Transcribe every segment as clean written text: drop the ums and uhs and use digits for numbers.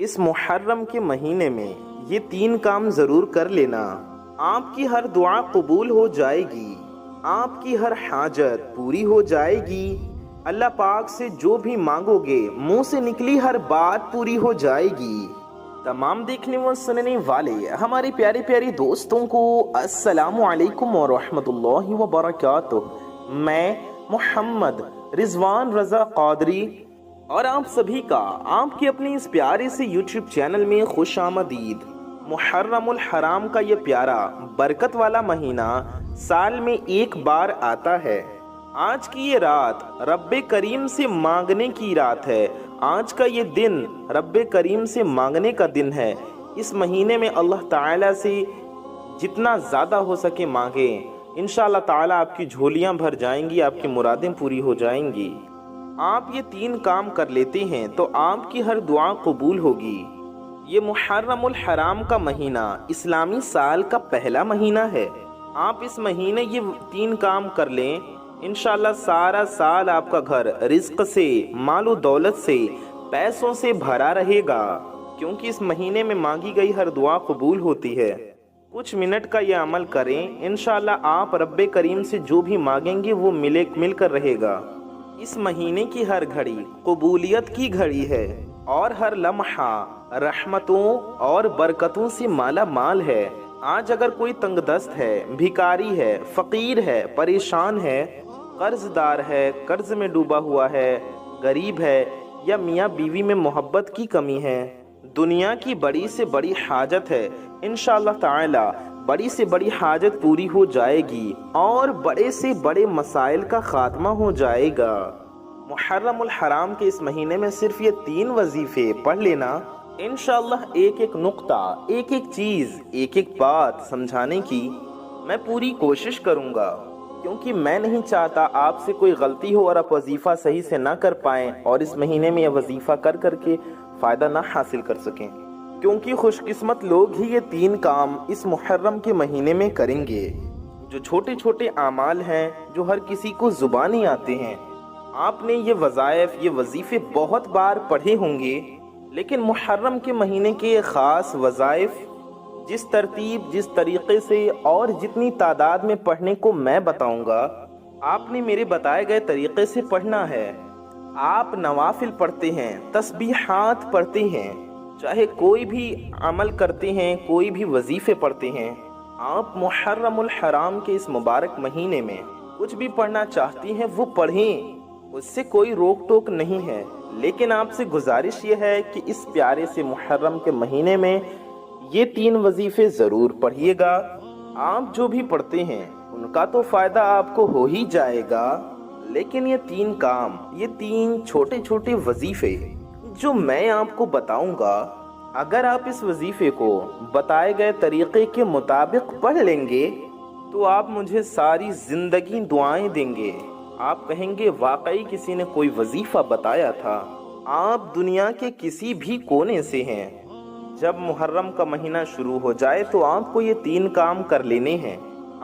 اس محرم کے مہینے میں یہ 3 کام ضرور کر لینا، آپ کی ہر دعا قبول ہو جائے گی، آپ کی ہر حاجت پوری ہو جائے گی، اللہ پاک سے جو بھی مانگو گے منہ سے نکلی ہر بات پوری ہو جائے گی۔ تمام دیکھنے و سننے والے ہمارے پیارے پیارے دوستوں کو السلام علیکم ورحمۃ اللہ وبرکاتہ۔ میں محمد رضوان رضا قادری اور آپ سبھی کا آپ کے اپنے اس پیارے سے یوٹیوب چینل میں خوش آمدید۔ محرم الحرام کا یہ پیارا برکت والا مہینہ سال میں ایک بار آتا ہے۔ آج کی یہ رات رب کریم سے مانگنے کی رات ہے، آج کا یہ دن رب کریم سے مانگنے کا دن ہے۔ اس مہینے میں اللہ تعالیٰ سے جتنا زیادہ ہو سکے مانگیں، انشاءاللہ تعالیٰ آپ کی جھولیاں بھر جائیں گی، آپ کی مرادیں پوری ہو جائیں گی۔ آپ یہ 3 کام کر لیتے ہیں تو آپ کی ہر دعا قبول ہوگی۔ یہ محرم الحرام کا مہینہ اسلامی سال کا پہلا مہینہ ہے۔ آپ اس مہینے یہ 3 کام کر لیں، انشاءاللہ سارا سال آپ کا گھر رزق سے، مال و دولت سے، پیسوں سے بھرا رہے گا، کیونکہ اس مہینے میں مانگی گئی ہر دعا قبول ہوتی ہے۔ کچھ منٹ کا یہ عمل کریں، انشاءاللہ آپ رب کریم سے جو بھی مانگیں گے وہ مل کر رہے گا۔ اس مہینے کی ہر گھڑی قبولیت کی گھڑی ہے اور ہر لمحہ رحمتوں اور برکتوں سے مالا مال ہے۔ آج اگر کوئی تنگ دست ہے، بھکاری ہے، فقیر ہے، پریشان ہے، قرض دار ہے، قرض میں ڈوبا ہوا ہے، غریب ہے، یا میاں بیوی میں محبت کی کمی ہے، دنیا کی بڑی سے بڑی حاجت ہے، انشاءاللہ تعالی بڑی سے بڑی حاجت پوری ہو جائے گی اور بڑے سے بڑے مسائل کا خاتمہ ہو جائے گا۔ محرم الحرام کے اس مہینے میں صرف یہ 3 وظیفے پڑھ لینا، انشاءاللہ ایک ایک نقطہ، ایک ایک چیز، ایک ایک بات سمجھانے کی میں پوری کوشش کروں گا، کیونکہ میں نہیں چاہتا آپ سے کوئی غلطی ہو اور آپ وظیفہ صحیح سے نہ کر پائیں اور اس مہینے میں یہ وظیفہ کر کے فائدہ نہ حاصل کر سکیں، کیونکہ خوش قسمت لوگ ہی یہ 3 کام اس محرم کے مہینے میں کریں گے۔ جو چھوٹے چھوٹے اعمال ہیں جو ہر کسی کو زبانی آتے ہیں، آپ نے یہ وظائف، یہ وظیفے بہت بار پڑھے ہوں گے، لیکن محرم کے مہینے کے خاص وظائف جس ترتیب، جس طریقے سے اور جتنی تعداد میں پڑھنے کو میں بتاؤں گا، آپ نے میرے بتائے گئے طریقے سے پڑھنا ہے۔ آپ نوافل پڑھتے ہیں، تسبیحات پڑھتے ہیں، چاہے کوئی بھی عمل کرتے ہیں، کوئی بھی وظیفے پڑھتے ہیں، آپ محرم الحرام کے اس مبارک مہینے میں کچھ بھی پڑھنا چاہتی ہیں وہ پڑھیں، اس سے کوئی روک ٹوک نہیں ہے، لیکن آپ سے گزارش یہ ہے کہ اس پیارے سے محرم کے مہینے میں یہ 3 وظیفے ضرور پڑھیے گا۔ آپ جو بھی پڑھتے ہیں ان کا تو فائدہ آپ کو ہو ہی جائے گا، لیکن یہ 3 کام، یہ 3 چھوٹے چھوٹے وظیفے جو میں آپ کو بتاؤں گا، اگر آپ اس وظیفے کو بتائے گئے طریقے کے مطابق پڑھ لیں گے تو آپ مجھے ساری زندگی دعائیں دیں گے۔ آپ کہیں گے واقعی کسی نے کوئی وظیفہ بتایا تھا۔ آپ دنیا کے کسی بھی کونے سے ہیں، جب محرم کا مہینہ شروع ہو جائے تو آپ کو یہ 3 کام کر لینے ہیں۔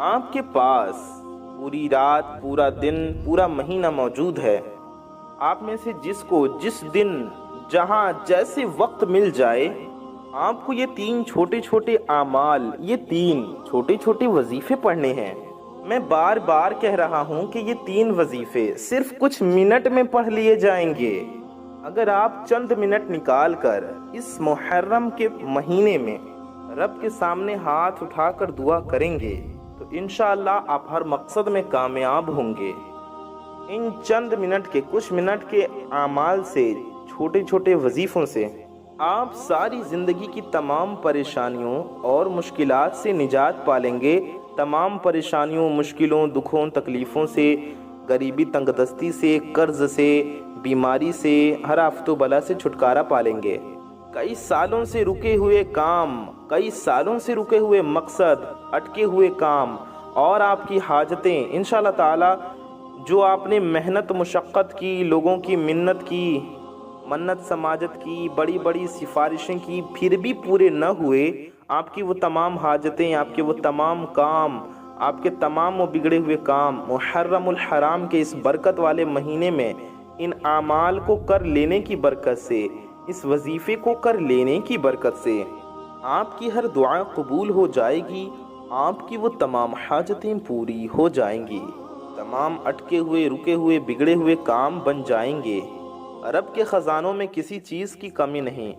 آپ کے پاس پوری رات، پورا دن، پورا مہینہ موجود ہے۔ آپ میں سے جس کو جس دن، جہاں جیسے وقت مل جائے، آپ کو یہ 3 چھوٹے چھوٹے اعمال، یہ 3 چھوٹے چھوٹے وظیفے پڑھنے ہیں۔ میں بار بار کہہ رہا ہوں کہ یہ 3 وظیفے صرف کچھ منٹ میں پڑھ لیے جائیں گے۔ اگر آپ چند منٹ نکال کر اس محرم کے مہینے میں رب کے سامنے ہاتھ اٹھا کر دعا کریں گے تو انشاءاللہ آپ ہر مقصد میں کامیاب ہوں گے۔ ان چند منٹ کے، کچھ منٹ کے اعمال سے، چھوٹے چھوٹے وظیفوں سے آپ ساری زندگی کی تمام پریشانیوں اور مشکلات سے نجات پالیں گے، تمام پریشانیوں، مشکلوں، دکھوں، تکلیفوں سے، غریبی، تنگ دستی سے، قرض سے، بیماری سے، ہر آفت و بلا سے چھٹکارا پالیں گے۔ کئی سالوں سے رکے ہوئے کام، کئی سالوں سے رکے ہوئے مقصد، اٹکے ہوئے کام اور آپ کی حاجتیں انشاءاللہ تعالی جو آپ نے محنت مشقت کی، لوگوں کی منت کی، منت سماجت کی، بڑی بڑی سفارشیں کی، پھر بھی پورے نہ ہوئے، آپ کی وہ تمام حاجتیں، آپ کے وہ تمام کام، آپ کے تمام وہ بگڑے ہوئے کام محرم الحرام کے اس برکت والے مہینے میں ان اعمال کو کر لینے کی برکت سے اس وظیفے کو کر لینے کی برکت سے آپ کی ہر دعا قبول ہو جائے گی، آپ کی وہ تمام حاجتیں پوری ہو جائیں گی، تمام اٹکے ہوئے، رکے ہوئے، بگڑے ہوئے کام بن جائیں گے۔ رب کے خزانوں میں کسی چیز کی کمی نہیں۔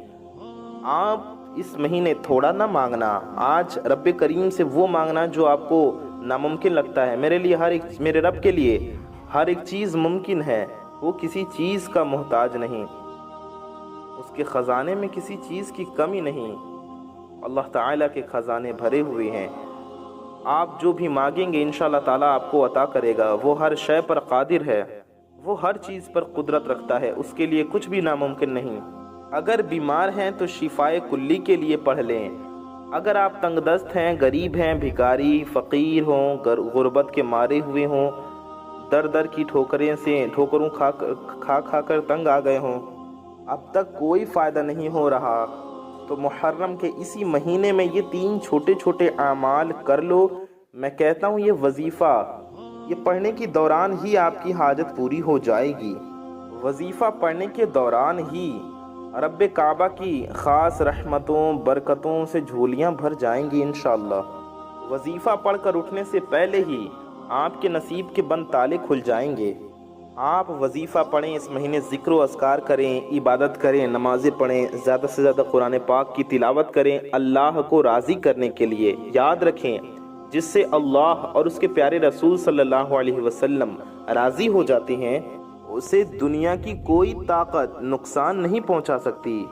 آپ اس مہینے تھوڑا نہ مانگنا، آج رب کریم سے وہ مانگنا جو آپ کو ناممکن لگتا ہے۔ میرے رب کے لیے ہر ایک چیز ممکن ہے، وہ کسی چیز کا محتاج نہیں، اس کے خزانے میں کسی چیز کی کمی نہیں۔ اللہ تعالیٰ کے خزانے بھرے ہوئے ہیں، آپ جو بھی مانگیں گے انشاءاللہ تعالیٰ آپ کو عطا کرے گا۔ وہ ہر شے پر قادر ہے، وہ ہر چیز پر قدرت رکھتا ہے، اس کے لیے کچھ بھی ناممکن نہیں۔ اگر بیمار ہیں تو شفائے کلی کے لیے پڑھ لیں، اگر آپ تنگ دست ہیں، غریب ہیں، بھکاری، فقیر ہوں، غربت کے مارے ہوئے ہوں، در در کی ٹھوکروں کھا کر تنگ آ گئے ہوں، اب تک کوئی فائدہ نہیں ہو رہا، تو محرم کے اسی مہینے میں یہ 3 چھوٹے چھوٹے اعمال کر لو۔ میں کہتا ہوں یہ وظیفہ، یہ پڑھنے کے دوران ہی آپ کی حاجت پوری ہو جائے گی۔ وظیفہ پڑھنے کے دوران ہی رب کعبہ کی خاص رحمتوں برکتوں سے جھولیاں بھر جائیں گی انشاءاللہ۔ وظیفہ پڑھ کر اٹھنے سے پہلے ہی آپ کے نصیب کے بند تالے کھل جائیں گے۔ آپ وظیفہ پڑھیں، اس مہینے ذکر و اذکار کریں، عبادت کریں، نمازیں پڑھیں، زیادہ سے زیادہ قرآن پاک کی تلاوت کریں، اللہ کو راضی کرنے کے لیے۔ یاد رکھیں، جس سے اللہ اور اس کے پیارے رسول صلی اللہ علیہ وسلم راضی ہو جاتے ہیں، اسے دنیا کی کوئی طاقت نقصان نہیں پہنچا سکتی۔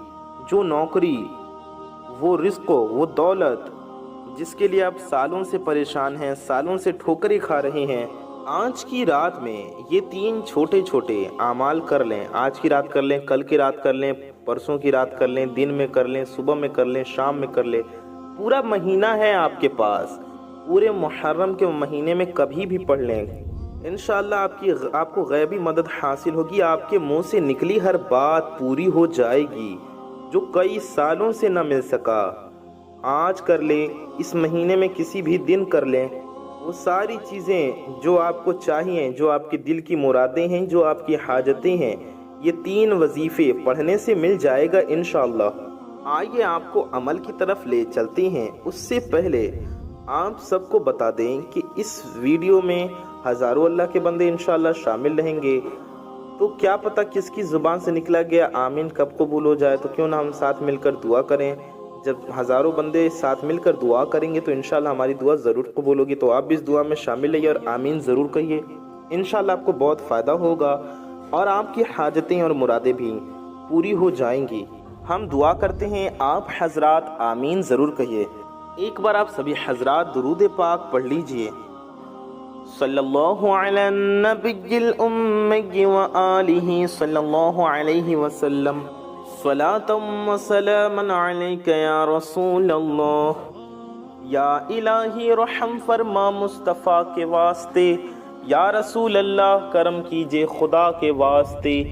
جو نوکری، وہ رزق، وہ دولت جس کے لیے آپ سالوں سے پریشان ہیں، سالوں سے ٹھوکریں کھا رہے ہیں، آج کی رات میں یہ 3 چھوٹے چھوٹے اعمال کر لیں۔ آج کی رات کر لیں، کل کی رات کر لیں، پرسوں کی رات کر لیں، دن میں کر لیں، صبح میں کر لیں، شام میں کر لیں۔ پورا مہینہ ہے آپ کے پاس، پورے محرم کے مہینے میں کبھی بھی پڑھ لیں، انشاءاللہ آپ کو غیبی مدد حاصل ہوگی، آپ کے منہ سے نکلی ہر بات پوری ہو جائے گی جو کئی سالوں سے نہ مل سکا۔ آج کر لیں، اس مہینے میں کسی بھی دن کر لیں، وہ ساری چیزیں جو آپ کو چاہیے، جو آپ کے دل کی مرادیں ہیں، جو آپ کی حاجتیں ہیں، یہ 3 وظیفے پڑھنے سے مل جائے گا انشاءاللہ۔ آئیے آپ کو عمل کی طرف لے چلتے ہیں۔ اس سے پہلے آپ سب کو بتا دیں کہ اس ویڈیو میں ہزاروں اللہ کے بندے انشاءاللہ شامل رہیں گے، تو کیا پتہ کس کی زبان سے نکلا گیا آمین کب قبول ہو جائے، تو کیوں نہ ہم ساتھ مل کر دعا کریں۔ جب ہزاروں بندے ساتھ مل کر دعا کریں گے تو انشاءاللہ ہماری دعا ضرور قبول ہوگی، تو آپ بھی اس دعا میں شامل رہیے اور آمین ضرور کہیے، انشاءاللہ آپ کو بہت فائدہ ہوگا اور آپ کی حاجتیں اور مرادیں بھی پوری ہو جائیں گی۔ ہم دعا کرتے ہیں، آپ حضرات آمین ضرور کہیے۔ ایک بار آپ سبھی حضرات درود پاک پڑھ لیجئے۔ صلی اللہ علی النبی الأمی وآلہ صلی اللہ علیہ وسلم، صلاۃ و سلاما علیک یا رسول اللہ۔ یا الہی رحم فرما مصطفیٰ کے واسطے، یا رسول اللہ کرم کیجئے خدا کے واسطے،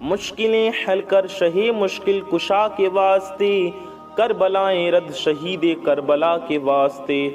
مشکلیں حل کر شہ مشکل کشا کے واسطے، کربلائیں رد شہید کربلا کے واسطے،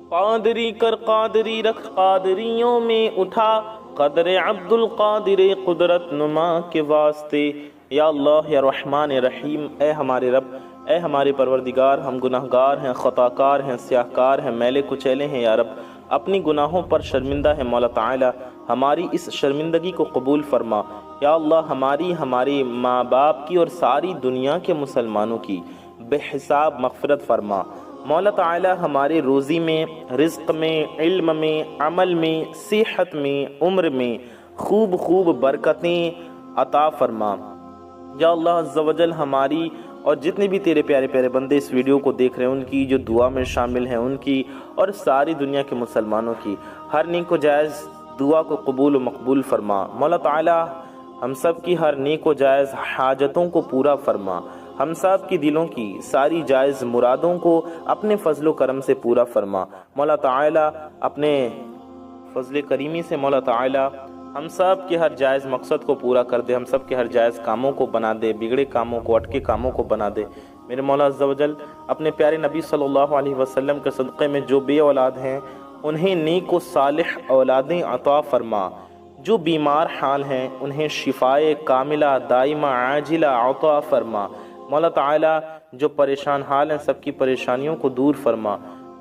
قادری کر قادری رکھ قادریوں میں اٹھا، قدر عبد القادر قدرت نما کے واسطے۔ یا اللہ یا رحمان رحیم، اے ہمارے رب، اے ہمارے پروردگار، ہم گناہ گار ہیں، خطا کار ہیں، سیاہ کار ہیں، میلے کچیلے ہیں یا رب، اپنی گناہوں پر شرمندہ ہے مولا تعالی، ہماری اس شرمندگی کو قبول فرما۔ یا اللہ ہماری، ہمارے ماں باپ کی اور ساری دنیا کے مسلمانوں کی بے حساب مغفرت فرما۔ مولا تعالی ہمارے روزی میں، رزق میں، علم میں، عمل میں، صحت میں، عمر میں خوب خوب برکتیں عطا فرما۔ یا اللہ عز و جل ہماری اور جتنے بھی تیرے پیارے پیارے بندے اس ویڈیو کو دیکھ رہے ہیں، ان کی جو دعا میں شامل ہیں، ان کی اور ساری دنیا کے مسلمانوں کی ہر نیک و جائز دعا کو قبول و مقبول فرما۔ مولا تعالی ہم سب کی ہر نیک و جائز حاجتوں کو پورا فرما، ہم سب کی دلوں کی ساری جائز مرادوں کو اپنے فضل و کرم سے پورا فرما۔ مولا تعالی اپنے فضل کریمی سے مولا تعالی ہم سب کے ہر جائز مقصد کو پورا کر دے، ہم سب کے ہر جائز کاموں کو بنا دے، بگڑے کاموں کو، اٹکے کاموں کو بنا دے۔ میرے مولا عز و جل اپنے پیارے نبی صلی اللہ علیہ وسلم کے صدقے میں جو بے اولاد ہیں انہیں نیک و صالح اولادیں عطا فرما، جو بیمار حال ہیں انہیں شفائے کاملہ دائمہ عاجلہ عطا فرما۔ مولا تعالیٰ جو پریشان حال ہیں سب کی پریشانیوں کو دور فرما۔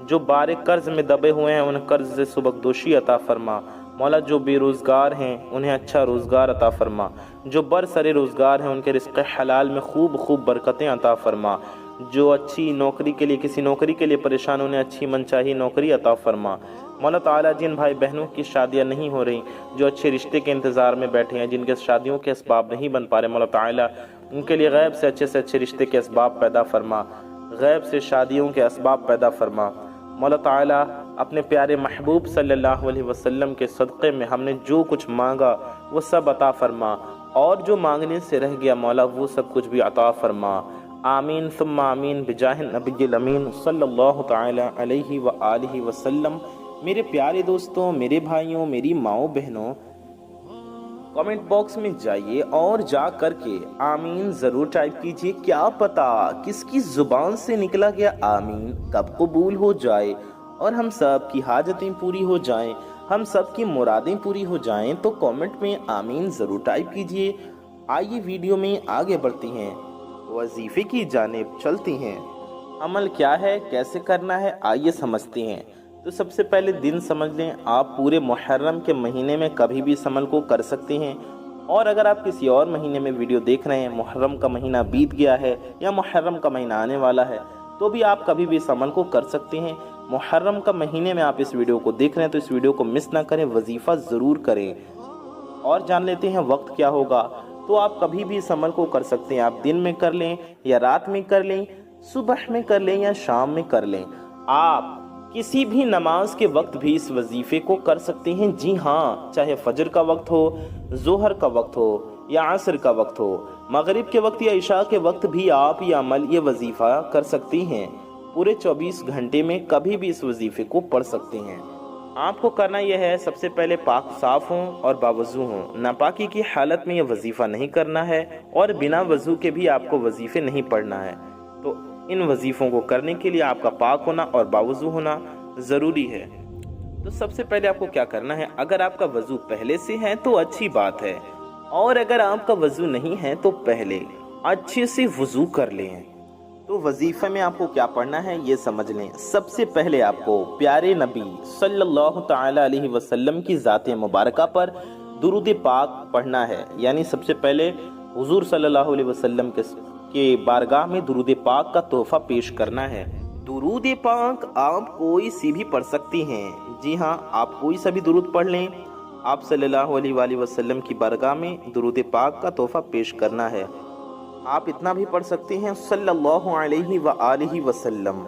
جو بارے قرض میں دبے ہوئے ہیں انہیں قرض سے سبکدوشی عطا فرما۔ مولا جو بے روزگار ہیں انہیں اچھا روزگار عطا فرما۔ جو برسر روزگار ہیں ان کے رزق حلال میں خوب خوب برکتیں عطا فرما۔ جو اچھی نوکری کے لیے کسی نوکری کے لیے پریشان انہیں اچھی منچاہی نوکری عطا فرما۔ مولا تعالیٰ جن بھائی بہنوں کی شادیاں نہیں ہو رہی، جو اچھے رشتے کے انتظار میں بیٹھے ہیں، جن کے شادیوں کے اسباب نہیں بن پا رہے، مولا تعالیٰ ان کے لیے غیب سے اچھے رشتے کے اسباب پیدا فرما، غیب سے شادیوں کے اسباب پیدا فرما۔ مولا تعالیٰ اپنے پیارے محبوب صلی اللہ علیہ وسلم کے صدقے میں ہم نے جو کچھ مانگا وہ سب عطا فرما، اور جو مانگنے سے رہ گیا مولا وہ سب کچھ بھی عطا فرما۔ آمین ثم آمین بجاہ النبی الامین صلی اللہ تعالی علیہ وآلہ وسلم۔ میرے پیارے دوستوں، میرے بھائیوں، میری ماؤں بہنوں، کمنٹ باکس میں جائیے اور جا کر کے آمین ضرور ٹائپ کیجئے۔ کیا پتا کس کی زبان سے نکلا گیا آمین کب قبول ہو جائے اور ہم سب کی حاجتیں پوری ہو جائیں، ہم سب کی مرادیں پوری ہو جائیں۔ تو کمنٹ میں آمین ضرور ٹائپ کیجئے۔ آئیے ویڈیو میں آگے بڑھتی ہیں، وظیفے کی جانب چلتی ہیں۔ عمل کیا ہے، کیسے کرنا ہے، آئیے سمجھتے ہیں۔ تو سب سے پہلے دن سمجھ لیں، آپ پورے محرم کے مہینے میں کبھی بھی اس عمل کو کر سکتے ہیں، اور اگر آپ کسی اور مہینے میں ویڈیو دیکھ رہے ہیں، محرم کا مہینہ بیت گیا ہے یا محرم کا مہینہ آنے والا ہے، تو بھی آپ کبھی بھی اس عمل کو کر سکتے ہیں۔ محرم کا مہینے میں آپ اس ویڈیو کو دیکھ رہے ہیں تو اس ویڈیو کو مس نہ کریں، وظیفہ ضرور کریں۔ اور جان لیتے ہیں وقت کیا ہوگا۔ تو آپ کبھی بھی اس عمل کو کر سکتے ہیں، آپ دن میں کر لیں یا رات میں کر لیں، صبح میں کر لیں یا شام میں کر لیں، آپ کسی بھی نماز کے وقت بھی اس وظیفے کو کر سکتے ہیں۔ جی ہاں، چاہے فجر کا وقت ہو، ظہر کا وقت ہو یا عصر کا وقت ہو، مغرب کے وقت یا عشاء کے وقت بھی آپ یہ عمل، یہ وظیفہ کر سکتی ہیں۔ پورے 24 گھنٹے میں کبھی بھی اس وظیفے کو پڑھ سکتے ہیں۔ آپ کو کرنا یہ ہے، سب سے پہلے پاک صاف ہوں اور باوضو ہوں۔ ناپاکی کی حالت میں یہ وظیفہ نہیں کرنا ہے، اور بنا وضو کے بھی آپ کو وظیفے نہیں پڑھنا ہے۔ تو ان وظیفوں کو کرنے کے لیے آپ کا پاک ہونا اور باوضو ہونا ضروری ہے۔ تو سب سے پہلے آپ کو کیا کرنا ہے، اگر آپ کا وضو پہلے سے ہے تو اچھی بات ہے، اور اگر آپ کا وضو نہیں ہے تو پہلے اچھے سے وضو کر لیں۔ تو وظیفے میں آپ کو کیا پڑھنا ہے یہ سمجھ لیں۔ سب سے پہلے آپ کو پیارے نبی صلی اللہ تعالی علیہ وسلم کی ذات مبارکہ پر درود پاک پڑھنا ہے، یعنی سب سے پہلے حضور صلی اللہ علیہ وسلم کے بارگاہ میں درود پاک کا تحفہ پیش کرنا ہے۔ درود پاک آپ کوئی سی بھی پڑھ سکتی ہیں۔ جی ہاں، آپ کوئی سا بھی درود پڑھ لیں، آپ صلی اللہ علیہ وآلہ وسلم کی بارگاہ میں درود پاک کا تحفہ پیش کرنا ہے۔ آپ اتنا بھی پڑھ سکتے ہیں صلی اللہ علیہ وآلہ وسلم،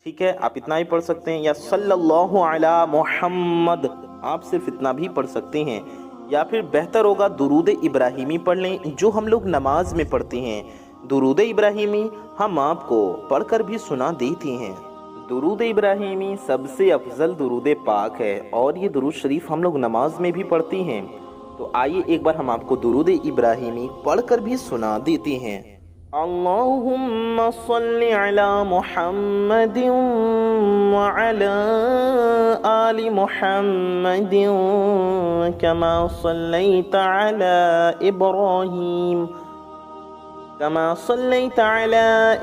ٹھیک ہے، آپ اتنا ہی پڑھ سکتے ہیں، یا صلی اللہ علی محمد، آپ صرف اتنا بھی پڑھ سکتے ہیں۔ یا پھر بہتر ہوگا درود ابراہیمی پڑھ لیں، جو ہم لوگ نماز میں پڑھتے ہیں۔ درود ابراہیمی ہم آپ کو پڑھ کر بھی سنا دیتے ہیں۔ درود ابراہیمی سب سے افضل درود پاک ہے، اور یہ درود شریف ہم لوگ نماز میں بھی پڑھتے ہیں۔ تو آئیے ایک بار ہم آپ کو درود ابراہیمی پڑھ کر بھی سنا دیتے ہیں۔ اللہم صل علی محمد وعلی آل محمد کما صلیت علی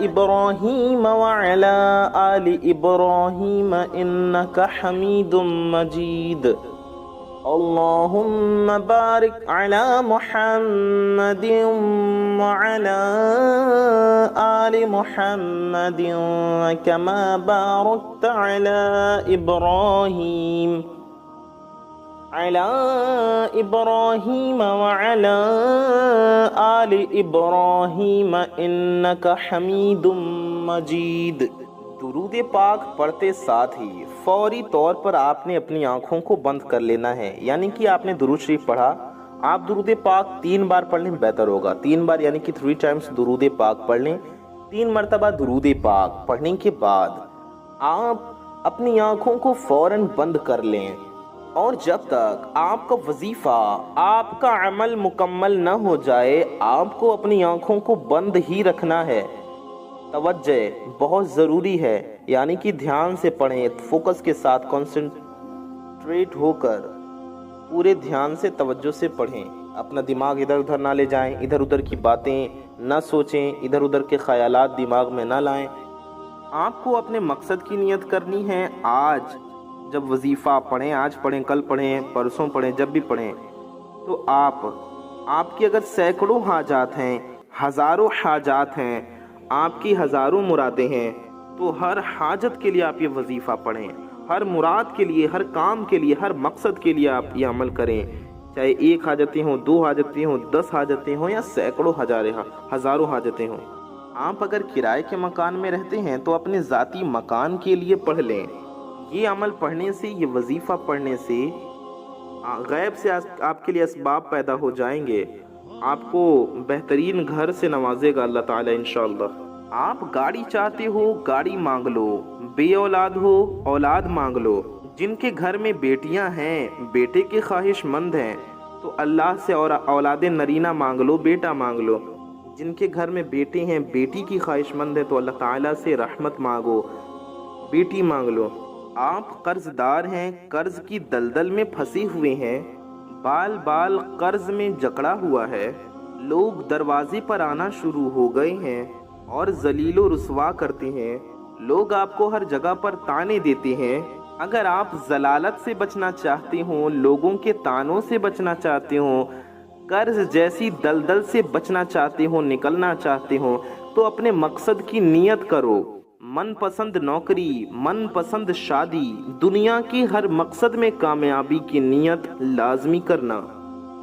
ابراہیم وعلی آل ابراہیم انک حمید مجید۔ اللہم بارک علی محمد وعلی آل محمد کما بارکت علی ابراہیم وعلی آل ابراہیم انک حمید مجید۔ درود پاک پڑھتے ساتھ ہی فوری طور پر آپ نے اپنی آنکھوں کو بند کر لینا ہے، یعنی کہ آپ نے درود شریف پڑھا، آپ درود پاک 3 بار پڑھ لیں، بہتر ہوگا 3 بار، یعنی کہ 3 ٹائمز درود پاک پڑھ لیں۔ 3 مرتبہ درود پاک پڑھنے کے بعد آپ اپنی آنکھوں کو فوراً بند کر لیں، اور جب تک آپ کا وظیفہ، آپ کا عمل مکمل نہ ہو جائے، آپ کو اپنی آنکھوں کو بند ہی رکھنا ہے۔ توجہ بہت ضروری ہے، یعنی کہ دھیان سے پڑھیں، فوکس کے ساتھ، کنسنٹریٹ ہو کر پورے دھیان سے توجہ سے پڑھیں، اپنا دماغ ادھر ادھر نہ لے جائیں، ادھر ادھر کی باتیں نہ سوچیں، ادھر ادھر کے خیالات دماغ میں نہ لائیں۔ آپ کو اپنے مقصد کی نیت کرنی ہے۔ آج جب وظیفہ پڑھیں، آج پڑھیں، کل پڑھیں، پرسوں پڑھیں، جب بھی پڑھیں، تو آپ کی اگر سینکڑوں حاجات ہیں، ہزاروں حاجات ہیں، آپ کی ہزاروں مرادیں ہیں، تو ہر حاجت کے لیے آپ یہ وظیفہ پڑھیں، ہر مراد کے لیے، ہر کام کے لیے، ہر مقصد کے لیے آپ یہ عمل کریں، چاہے 1 حاجتیں ہوں، 2 حاجتیں ہوں، 10 حاجتیں ہوں، یا سینکڑوں ہزاروں حاجتیں ہوں۔ آپ اگر کرائے کے مکان میں رہتے ہیں تو اپنے ذاتی مکان کے لیے پڑھ لیں۔ یہ عمل پڑھنے سے، یہ وظیفہ پڑھنے سے غیب سے آپ کے لیے اسباب پیدا ہو جائیں گے، آپ کو بہترین گھر سے نوازے گا اللہ تعالی انشاءاللہ۔ آپ گاڑی چاہتے ہو، گاڑی مانگ لو، بے اولاد ہو، اولاد مانگ لو۔ جن کے گھر میں بیٹیاں ہیں، بیٹے کے خواہش مند ہیں، تو اللہ سے اور اولاد نرینہ مانگ لو، بیٹا مانگ لو۔ جن کے گھر میں بیٹے ہیں، بیٹی کی خواہش مند ہے، تو اللہ تعالیٰ سے رحمت مانگو، بیٹی مانگ لو۔ آپ قرض دار ہیں، قرض کی دلدل میں پھنسے ہوئے ہیں، بال بال قرض میں جکڑا ہوا ہے، لوگ دروازے پر آنا شروع ہو گئے ہیں اور ذلیل و رسوا کرتے ہیں، لوگ آپ کو ہر جگہ پر تانے دیتے ہیں۔ اگر آپ ضلالت سے بچنا چاہتے ہوں، لوگوں کے تانوں سے بچنا چاہتے ہوں، قرض جیسی دلدل سے بچنا چاہتے ہوں، نکلنا چاہتے ہوں، تو اپنے مقصد کی نیت کرو۔ من پسند نوکری، من پسند شادی، دنیا کی ہر مقصد میں کامیابی کی نیت لازمی کرنا۔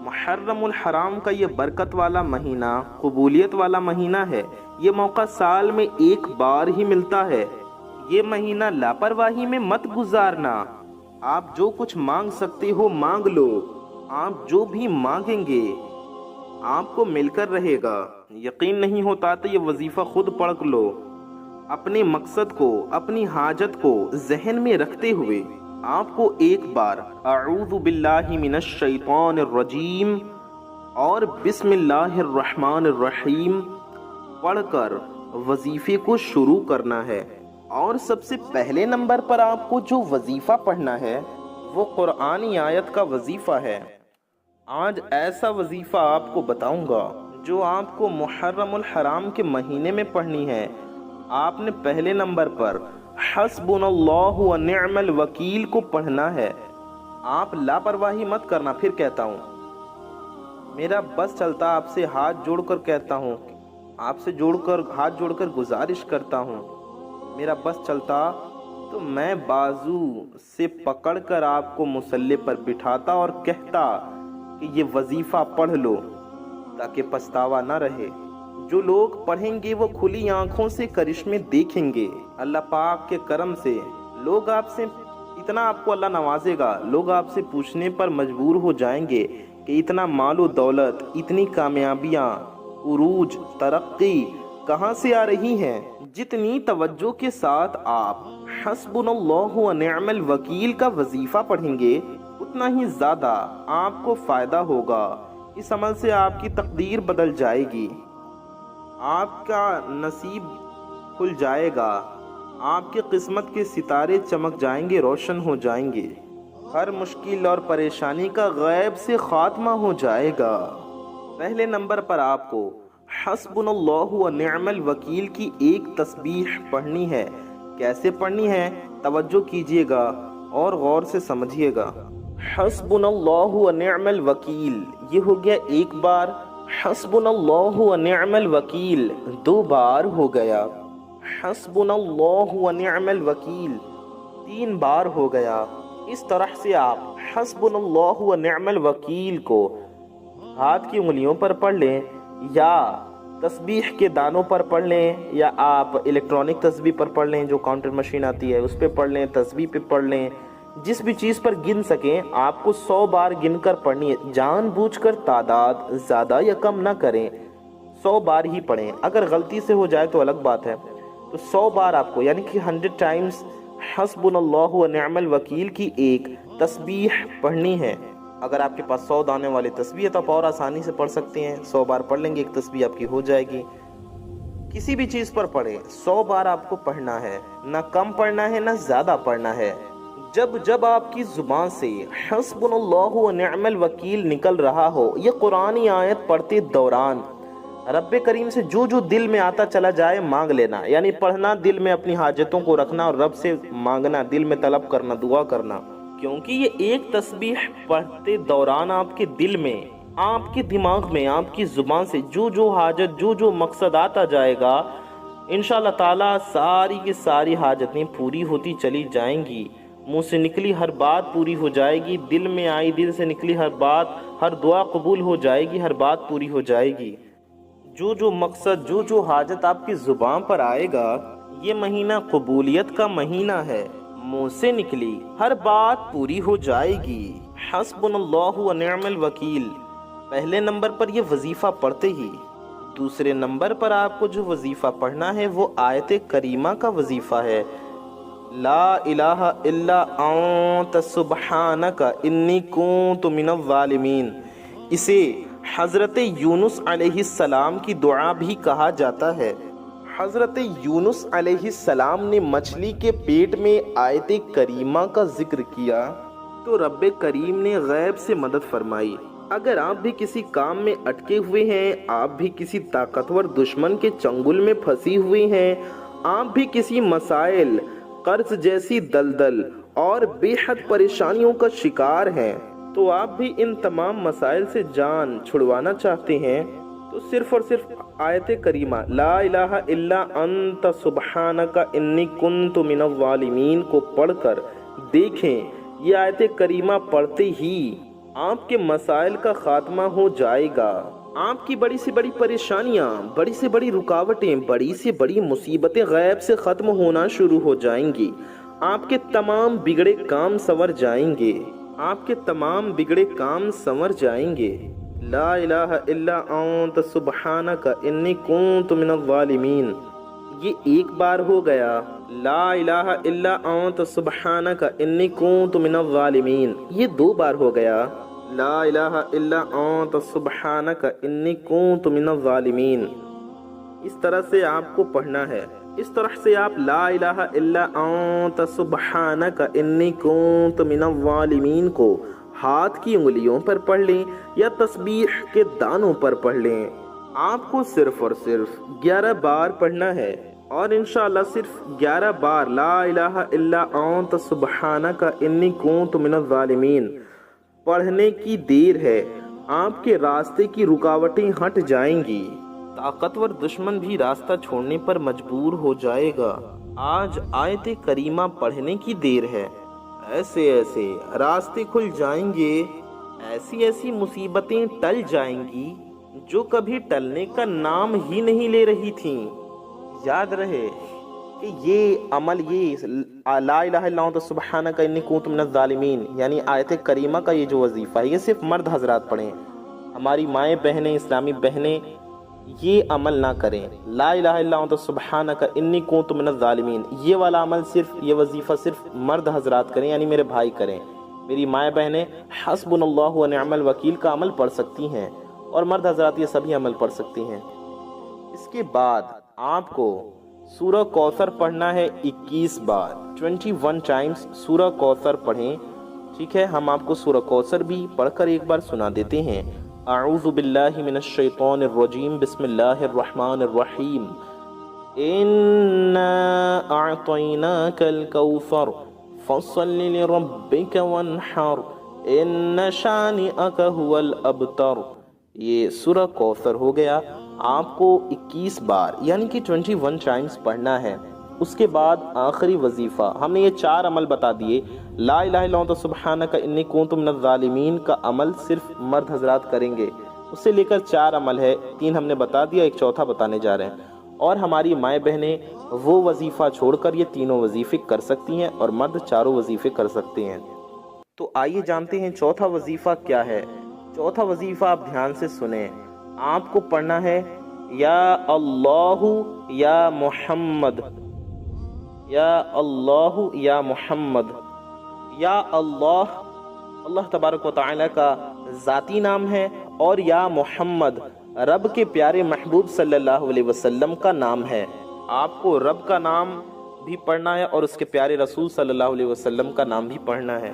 محرم الحرام کا یہ برکت والا مہینہ، قبولیت والا مہینہ ہے۔ یہ موقع سال میں 1 بار ہی ملتا ہے۔ یہ مہینہ لاپرواہی میں مت گزارنا۔ آپ جو کچھ مانگ سکتے ہو مانگ لو، آپ جو بھی مانگیں گے آپ کو مل کر رہے گا۔ یقین نہیں ہوتا تو یہ وظیفہ خود پڑھ لو۔ اپنے مقصد کو، اپنی حاجت کو ذہن میں رکھتے ہوئے آپ کو 1 بار اعوذ باللہ من الشیطان الرجیم اور بسم اللہ الرحمن الرحیم پڑھ کر وظیفے کو شروع کرنا ہے۔ اور سب سے پہلے نمبر پر آپ کو جو وظیفہ پڑھنا ہے وہ قرآنی آیت کا وظیفہ ہے۔ آج ایسا وظیفہ آپ کو بتاؤں گا جو آپ کو محرم الحرام کے مہینے میں پڑھنی ہے۔ آپ نے پہلے نمبر پر حسبنا اللہ و نعم الوکیل کو پڑھنا ہے۔ آپ لاپرواہی مت کرنا، پھر کہتا ہوں، میرا بس چلتا آپ سے ہاتھ جوڑ کر کہتا ہوں، آپ سے ہاتھ جوڑ کر گزارش کرتا ہوں، میرا بس چلتا تو میں بازو سے پکڑ کر آپ کو مصلی پر بٹھاتا اور کہتا کہ یہ وظیفہ پڑھ لو تاکہ پچھتاوا نہ رہے۔ جو لوگ پڑھیں گے وہ کھلی آنکھوں سے کرشمے دیکھیں گے۔ اللہ پاک کے کرم سے لوگ آپ سے اتنا، آپ کو اللہ نوازے گا، لوگ آپ سے پوچھنے پر مجبور ہو جائیں گے کہ اتنا مال و دولت، اتنی کامیابیاں، عروج، ترقی کہاں سے آ رہی ہیں؟ جتنی توجہ کے ساتھ آپ حسبنا اللہ و نعم الوکیل کا وظیفہ پڑھیں گے اتنا ہی زیادہ آپ کو فائدہ ہوگا۔ اس عمل سے آپ کی تقدیر بدل جائے گی، آپ کا نصیب کھل جائے گا، آپ کی قسمت کے ستارے چمک جائیں گے، روشن ہو جائیں گے، ہر مشکل اور پریشانی کا غیب سے خاتمہ ہو جائے گا۔ پہلے نمبر پر آپ کو حسبنا اللہ و نعم الوکیل کی 1 تسبیح پڑھنی ہے۔ کیسے پڑھنی ہے؟ توجہ کیجئے گا اور غور سے سمجھیے گا۔ حسبنا اللہ و نعم الوکیل، یہ ہو گیا 1 بار۔ حسبنا اللہ و نعم الوکیل 2 بار ہو گیا۔ حسبنا اللہ و نعم الوکیل 3 بار ہو گیا۔ اس طرح سے آپ حسبنا اللہ و نعم الوکیل کو ہاتھ کی انگلیوں پر پڑھ لیں، یا تسبیح کے دانوں پر پڑھ لیں، یا آپ الیکٹرانک تسبیح پر پڑھ لیں جو کاؤنٹر مشین آتی ہے اس پہ پڑھ لیں، تسبیح پہ پڑھ لیں، جس بھی چیز پر گن سکیں۔ آپ کو 100 بار گن کر پڑھنی ہے، جان بوجھ کر تعداد زیادہ یا کم نہ کریں، 100 بار ہی پڑھیں۔ اگر غلطی سے ہو جائے تو الگ بات ہے، تو 100 بار آپ کو، یعنی کہ 100 ٹائمز حسبنا اللہ و نعم الوکیل کی 1 تسبیح پڑھنی ہے۔ اگر آپ کے پاس 100 دانے والے تسبیح ہے تو آپ اور آسانی سے پڑھ سکتے ہیں، 100 بار پڑھ لیں گے، 1 تسبیح آپ کی ہو جائے گی۔ کسی بھی چیز پر پڑھیں، 100 بار آپ کو پڑھنا ہے، نہ کم پڑھنا ہے نہ زیادہ پڑھنا ہے۔ جب جب آپ کی زبان سے حسبنا اللہ و نعم الوکیل نکل رہا ہو، یہ قرآنی آیت پڑھتے دوران رب کریم سے جو جو دل میں آتا چلا جائے مانگ لینا، یعنی پڑھنا، دل میں اپنی حاجتوں کو رکھنا اور رب سے مانگنا، دل میں طلب کرنا، دعا کرنا، کیونکہ یہ ایک تسبیح پڑھتے دوران آپ کے دل میں، آپ کے دماغ میں، آپ کی زبان سے جو جو حاجت، جو جو مقصد آتا جائے گا، انشاءاللہ تعالیٰ ساری کی ساری حاجتیں پوری ہوتی چلی جائیں گی، منہ سے نکلی ہر بات پوری ہو جائے گی، دل میں آئی، دل سے نکلی ہر بات، ہر دعا قبول ہو جائے گی، ہر بات پوری ہو جائے گی۔ جو جو مقصد، جو جو حاجت آپ کی زبان پر آئے گا، یہ مہینہ قبولیت کا مہینہ ہے، منہ سے نکلی ہر بات پوری ہو جائے گی۔ حسبنا اللہ و نعم الوکیل، پہلے نمبر پر یہ وظیفہ پڑھتے ہی دوسرے نمبر پر آپ کو جو وظیفہ پڑھنا ہے وہ آیت کریمہ کا وظیفہ ہے، لا الہ الا انت سبحانک انی کنت من الظالمین۔ اسے حضرت یونس علیہ السلام کی دعا بھی کہا جاتا ہے۔ حضرت یونس علیہ السلام نے مچھلی کے پیٹ میں آیت کریمہ کا ذکر کیا تو رب کریم نے غیب سے مدد فرمائی۔ اگر آپ بھی کسی کام میں اٹکے ہوئے ہیں، آپ بھی کسی طاقتور دشمن کے چنگل میں پھنسی ہوئی ہیں، آپ بھی کسی مسائل، قرض جیسی دلدل اور بے حد پریشانیوں کا شکار ہیں، تو آپ بھی ان تمام مسائل سے جان چھڑوانا چاہتے ہیں، تو صرف اور صرف آیت کریمہ لا الہ الا انت سبحانک انی کنت من الظالمین کو پڑھ کر دیکھیں۔ یہ آیت کریمہ پڑھتے ہی آپ کے مسائل کا خاتمہ ہو جائے گا، آپ کی بڑی سے بڑی پریشانیاں، بڑی سے بڑی رکاوٹیں، بڑی سے بڑی مصیبتیں غیب سے ختم ہونا شروع ہو جائیں گی، آپ کے تمام بگڑے کام سنور جائیں گے، آپ کے تمام بگڑے کام سنور جائیں گے۔ لا الہ الا انت سبحانک انی کنت من الظالمین، یہ ایک بار ہو گیا۔ لا الہ الا انت سبحانک انی کنت من الظالمین، یہ دو بار ہو گیا۔ لا الہ الا انت سبحانک انی کنت من الظالمین۔ اس طرح سے آپ کو پڑھنا ہے، اس طرح سے آپ لا الہ الا انت سبحانک انی کنت من الظالمین کو ہاتھ کی انگلیوں پر پڑھ لیں یا تسبیح کے دانوں پر پڑھ لیں۔ آپ کو صرف اور صرف 11 بار پڑھنا ہے، اور انشاءاللہ صرف 11 بار لا الہ الا انت سبحانک انی کنت من الظالمین پڑھنے کی دیر ہے، آپ کے راستے کی رکاوٹیں ہٹ جائیں گی، طاقتور دشمن بھی راستہ چھوڑنے پر مجبور ہو جائے گا۔ آج آیت کریمہ پڑھنے کی دیر ہے، ایسے ایسے راستے کھل جائیں گے، ایسی ایسی مصیبتیں ٹل جائیں گی جو کبھی ٹلنے کا نام ہی نہیں لے رہی تھیں۔ یاد رہے کہ یہ عمل، یہ لا الہ الا انت سبحانک انی کنت من الظالمین، یعنی آیت کریمہ کا یہ جو وظیفہ ہے، یہ صرف مرد حضرات پڑھیں، ہماری مائیں بہنیں، اسلامی بہنیں یہ عمل نہ کریں۔ لا الہ الا انت سبحانک انی کنت من الظالمین، یہ والا عمل صرف، یہ وظیفہ صرف مرد حضرات کریں، یعنی میرے بھائی کریں۔ میری مائیں بہنیں حسبنا اللہ و نعم الوکیل کا عمل پڑھ سکتی ہیں، اور مرد حضرات یہ سبھی عمل پڑھ سکتی ہیں۔ اس کے بعد آپ کو سورہ کوثر پڑھنا ہے 21 بار، 21 ٹائمز سورہ کوثر پڑھیں، ٹھیک ہے؟ ہم آپ کو سورہ کوثر بھی پڑھ کر ایک بار سنا دیتے ہیں۔ اعوذ باللہ من الشیطان الرجیم، بسم اللہ الرحمن الرحیم، انا اعطیناک الکوثر فصل لربک وانحر ان شانئک هو الابتر۔ یہ سورہ کوثر ہو گیا، آپ کو 21 بار یعنی کہ 21 ٹائمز پڑھنا ہے۔ اس کے بعد آخری وظیفہ، ہم نے یہ 4 عمل بتا دیے۔ لا الہ الا انت سبحانک انی کنت من الظالمین کا عمل صرف مرد حضرات کریں گے، اس سے لے کر 4 عمل ہے، 3 ہم نے بتا دیا، ایک چوتھا بتانے جا رہے ہیں۔ اور ہماری مائیں بہنیں وہ وظیفہ چھوڑ کر یہ تینوں وظیفے کر سکتی ہیں، اور مرد 4 وظیفے کر سکتے ہیں۔ تو آئیے جانتے ہیں چوتھا وظیفہ کیا ہے۔ چوتھا وظیفہ آپ دھیان سے سنیں، آپ کو پڑھنا ہے یا اللہ یا محمد، یا اللہ یا محمد، یا اللہ، اللہ تبارک و تعالی کا ذاتی نام ہے، اور یا محمد رب کے پیارے محبوب صلی اللہ علیہ وسلم کا نام ہے۔ آپ کو رب کا نام بھی پڑھنا ہے اور اس کے پیارے رسول صلی اللہ علیہ وسلم کا نام بھی پڑھنا ہے۔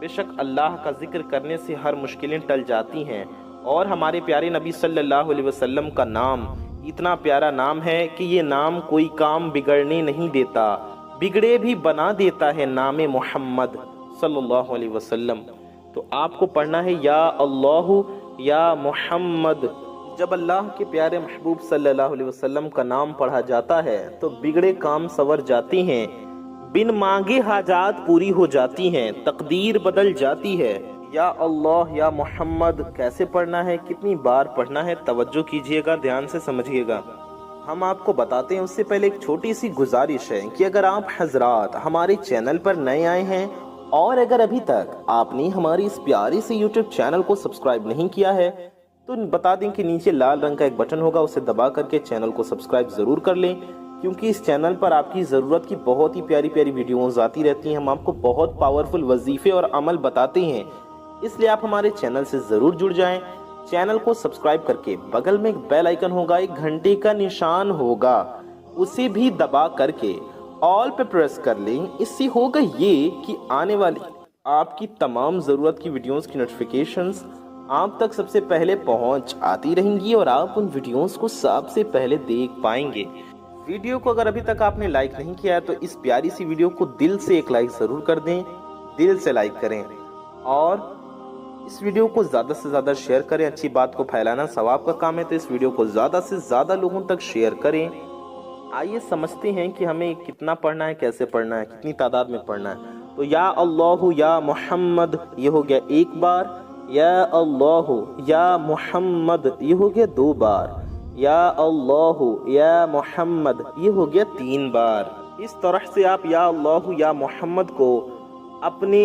بے شک اللہ کا ذکر کرنے سے ہر مشکلیں ٹل جاتی ہیں، اور ہمارے پیارے نبی صلی اللہ علیہ وسلم کا نام اتنا پیارا نام ہے کہ یہ نام کوئی کام بگڑنے نہیں دیتا، بگڑے بھی بنا دیتا ہے نام محمد صلی اللہ علیہ وسلم۔ تو آپ کو پڑھنا ہے یا اللہ یا محمد۔ جب اللہ کے پیارے محبوب صلی اللہ علیہ وسلم کا نام پڑھا جاتا ہے تو بگڑے کام سنور جاتے ہیں، بن مانگے حاجات پوری ہو جاتی ہیں، تقدیر بدل جاتی ہے۔ یا اللہ یا محمد کیسے پڑھنا ہے، کتنی بار پڑھنا ہے، توجہ کیجئے گا، دھیان سے سمجھیے گا۔ ہم آپ کو بتاتے ہیں اس سے پہلے ایک چھوٹی سی گزارش ہے کہ اگر آپ حضرات ہمارے چینل پر نئے آئے ہیں اور اگر ابھی تک آپ نے ہماری اس پیاری سی یوٹیوب چینل کو سبسکرائب نہیں کیا ہے تو بتا دیں کہ نیچے لال رنگ کا ایک بٹن ہوگا، اسے دبا کر کے چینل کو سبسکرائب ضرور کر لیں، کیونکہ اس چینل پر آپ کی ضرورت کی بہت ہی پیاری پیاری ویڈیوز آتی رہتی ہیں۔ ہم آپ کو بہت پاورفل وظیفے اور عمل بتاتے ہیں، اس لیے آپ ہمارے چینل سے ضرور جڑ جائیں۔ چینل کو سبسکرائب کر کے بغل میں ایک بیل آئیکن ہوگا، ایک گھنٹے کا نشان ہوگا، اسے بھی دبا کر کے آل پہ پریس کر لیں۔ اس سے ہوگا یہ کہ آنے والی آپ کی تمام ضرورت کی ویڈیوز کی نوٹیفیکیشنز آپ تک سب سے پہلے پہنچ آتی رہیں گی اور آپ ان ویڈیوز کو سب سے پہلے دیکھ پائیں گے۔ ویڈیو کو اگر ابھی تک آپ نے لائک نہیں کیا ہے تو اس پیاری سی ویڈیو کو دل سے ایک لائک ضرور کر دیں، دل سے لائک کریں، اور اس ویڈیو کو زیادہ سے زیادہ شیئر کریں۔ اچھی بات کو پھیلانا ثواب کا کام ہے، تو اس ویڈیو کو زیادہ سے زیادہ لوگوں تک شیئر کریں۔ آئیے سمجھتے ہیں کہ ہمیں کتنا پڑھنا ہے، کیسے پڑھنا ہے، کتنی تعداد میں پڑھنا ہے۔ تو یا اللہ یا محمد یہ ہو گیا ایک بار، یا اللہ یا محمد یہ ہو گیا 2 بار، یا اللہ یا محمد یہ ہو گیا 3 بار۔ اس طرح سے آپ یا اللہ یا محمد کو اپنے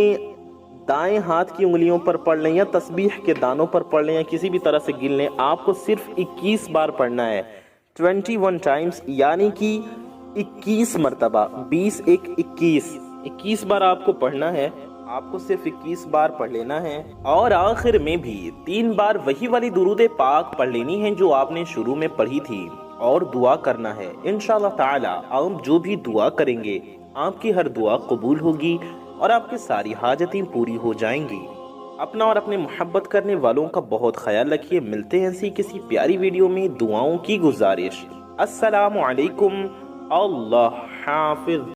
دائیں ہاتھ کی انگلیوں پر پڑھ لیں یا تسبیح کے دانوں پر پڑھ لیں یا کسی بھی طرح سے گن لیں۔ آپ کو صرف 21 بار پڑھنا ہے، 21 ٹائمز، یعنی کہ 21 مرتبہ، 20 1 21 بار آپ کو پڑھنا ہے۔ آپ کو صرف 21 بار پڑھ لینا ہے، اور آخر میں بھی 3 بار وہی والی درود پاک پڑھ لینی ہے جو آپ نے شروع میں پڑھی تھی، اور دعا کرنا ہے۔ انشاءاللہ تعالی آپ جو بھی دعا کریں گے آپ کی ہر دعا قبول ہوگی اور آپ کی ساری حاجتیں پوری ہو جائیں گی۔ اپنا اور اپنے محبت کرنے والوں کا بہت خیال رکھیے۔ ملتے ہیں ایسی کسی پیاری ویڈیو میں۔ دعاؤں کی گزارش۔ السلام علیکم، اللہ حافظ۔